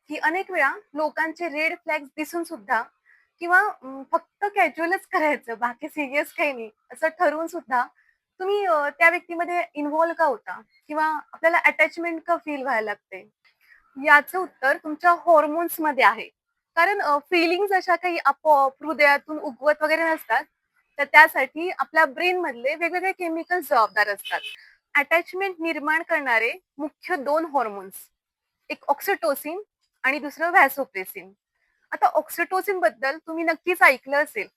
की अनेक वेळा लोकांचे रेड फ्लॅग्स दिसून सुद्धा किंवा फक्त कॅज्युअलच करायचं, बाकी सीरियस काही नाही, असं ठरवून सुद्धा तुम्ही त्या व्यक्तीमध्ये इन्व्हॉल्व का होता? किंवा आपल्याला अटॅचमेंट का फील व्हायला लागते? याचं उत्तर तुमच्या हॉर्मोन्समध्ये आहे. कारण फीलिंग्ज अशा काही आपोआप हृदयातून उगवत वगैरे नसतात. तर त्यासाठी आपल्या ब्रेनमधले वेगवेगळे केमिकल्स जबाबदार असतात. अटॅचमेंट निर्माण करणारे मुख्य 2 हॉर्मोन्स, एक ऑक्सिटोसिन आणि दुसरं व्हॅसोप्रेसिन. आता ऑक्सिटोसिन बद्दल तुम्ही नक्कीच ऐकलं असेल.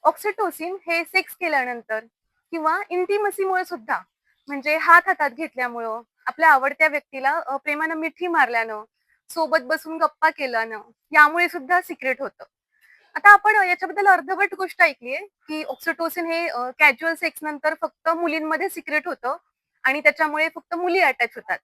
ऑक्सिटोसिन हे सेक्स केल्यानंतर किंवा इंटिमसीमुळे सुद्धा, म्हणजे हात हातात घेतल्यामुळं, आपल्या आवडत्या व्यक्तीला प्रेमानं मिठी मारल्यानं, सोबत बसून गप्पा केल्यानं, यामुळे सुद्धा सिक्रेट होतं. आता आपण याच्याबद्दल अर्धवट गोष्ट ऐकली आहे, की ऑक्सिटोसिन हे कॅज्युअल सेक्स नंतर फक्त मुलींमध्ये सिक्रेट होतं आणि त्याच्यामुळे फक्त मुली अटॅच होतात.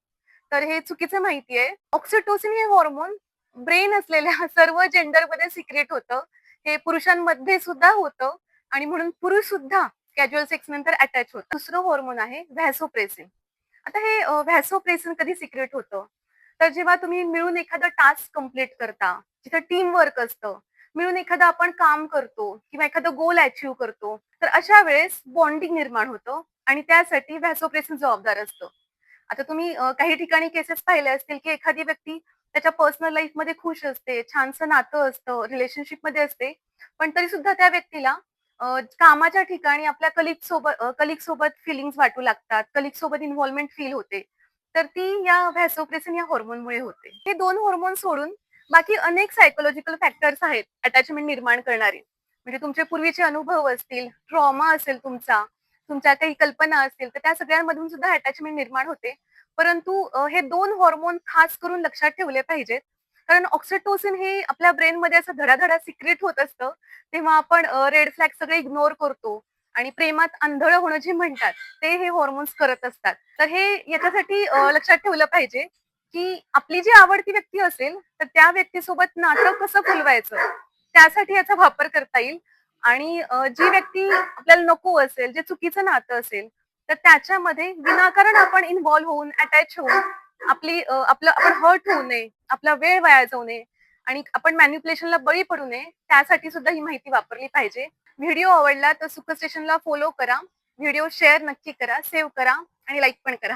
तर हे चुकीचं माहिती आहे. ऑक्सिटोसिन हे हॉर्मोन ब्रेन असलेल्या सर्व जेंडरमध्ये सिक्रेट होतं. हे पुरुषांमध्ये सुद्धा होतं आणि म्हणून पुरुष सुद्धा कॅज्युअल सेक्स नंतर अटॅच होतात. दुसरं हॉर्मोन आहे व्हॅसोप्रेसिन. आता हे व्हॅसोप्रेसिन कधी सिक्रेट होतं? तर जेव्हा तुम्ही मिळून एखादं टास्क कंप्लीट करता, जिथं टीम वर्क असतं, मिळून एखादं आपण काम करतो किंवा एखादं गोल अचीव्ह करतो, तर अशा वेळेस बॉन्डिंग निर्माण होतं आणि त्यासाठी व्हॅसोप्रेसिन जबाबदार असतं. आता तुम्ही काही ठिकाणी केसेस पाहिले असतील, की एखादी व्यक्ती त्याच्या पर्सनल लाईफमध्ये खुश असते, छानसं नातं असतं, रिलेशनशिपमध्ये असते, पण तरी सुद्धा त्या व्यक्तीला कामाच्या ठिकाणी आपल्या कलीग सोबत फीलिंग्ज वाटू लागतात, कलीग सोबत इन्व्हॉल्वमेंट फील होते. तर ती या व्हॅसोप्रेसिन या हॉर्मोनमुळे होते. हे 2 हॉर्मोन सोडून बाकी अनेक सायकॉलॉजिकल फॅक्टर्स आहेत अटॅचमेंट निर्माण करणारे. म्हणजे तुमचे पूर्वीचे अनुभव असतील, ट्रॉमा असेल तुमचा, तुमच्या काही कल्पना असतील, तर त्या सगळ्यांमधून सुद्धा अटॅचमेंट निर्माण होते. परंतु हे 2 हॉर्मोन खास करून लक्षात ठेवले पाहिजेत. कारण ऑक्सिटोसिन हे आपल्या ब्रेनमध्ये असं धडाधडा सिक्रेट होत असतं, तेव्हा आपण रेड फ्लॅग सगळे इग्नोर करतो आणि प्रेमात आंधळं होणं जे म्हणतात, ते हे हॉर्मोन्स करत असतात. तर हे याच्यासाठी लक्षात ठेवलं पाहिजे, की आपली जी आवडती व्यक्ती असेल, तर त्या व्यक्तीसोबत नातं कसं फुलवायचं, त्यासाठी याचा वापर करता येईल. आणि जी व्यक्ती आपल्याला नको असेल, जे चुकीचं नातं असेल, तर त्याच्यामध्ये विनाकारण आपण इन्व्हॉल्व होऊन, अटॅच होऊन आपलं आपण हर्ट होऊ नये, आपला वेळ वाया जाऊ नये आणि आपण मॅनिप्युलेशनला बळी पडू नये, त्यासाठी सुद्धा ही माहिती वापरली पाहिजे. व्हिडिओ आवडला तर सुख स्टेशनला फॉलो करा. व्हिडिओ शेअर नक्की करा, सेव्ह करा आणि लाईक पण करा.